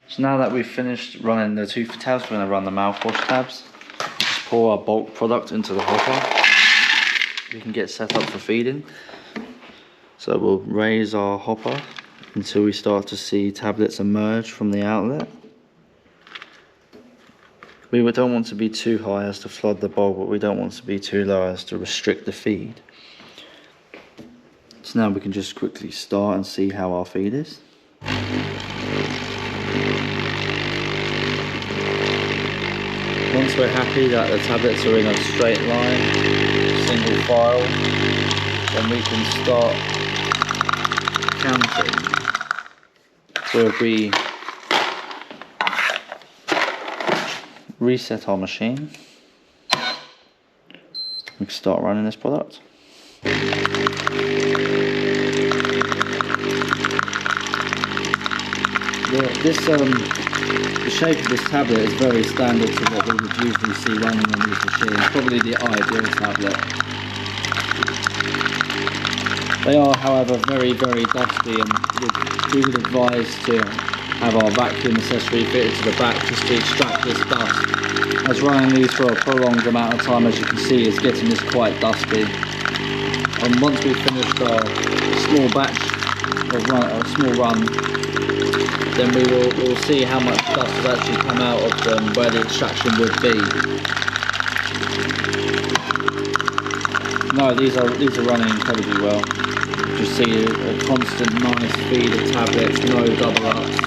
So now that we've finished running the tooth tabs, we're going to run the mouthwash tabs. Just pour our bulk product into the hopper. We can get set up for feeding. So we'll raise our hopper until we start to see tablets emerge from the outlet. We don't want to be too high as to flood the bowl, but we don't want to be too low as to restrict the feed. So now we can just quickly start and see how our feed is. Once we're happy that the tablets are in a straight line, single file, then we can start counting. So if we reset our machine, we can start running this product. The shape of this tablet is very standard to what we would usually see running on these machines, probably the ideal tablet. They are, however, very, very dusty, and we would advise to have our vacuum accessory fitted to the back just to extract this dust, as running these for a prolonged amount of time, as you can see, is getting this quite dusty. And once we've finished our small batch of small run, then we'll see how much dust has actually come out of them, where the extraction would be. No, these are running incredibly well. You see a constant nice feed of tablets, no double ups.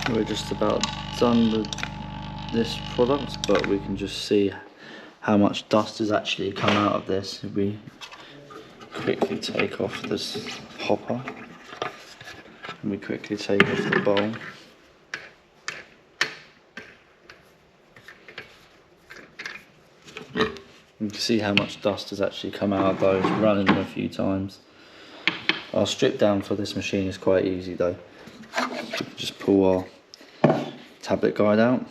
We're just about done with this product, but we can just see how much dust has actually come out of this. If we quickly take off this hopper and we quickly take off the bowl. You can see how much dust has actually come out of those, running them a few times. Our strip down for this machine is quite easy though. Just pull our tablet guide out.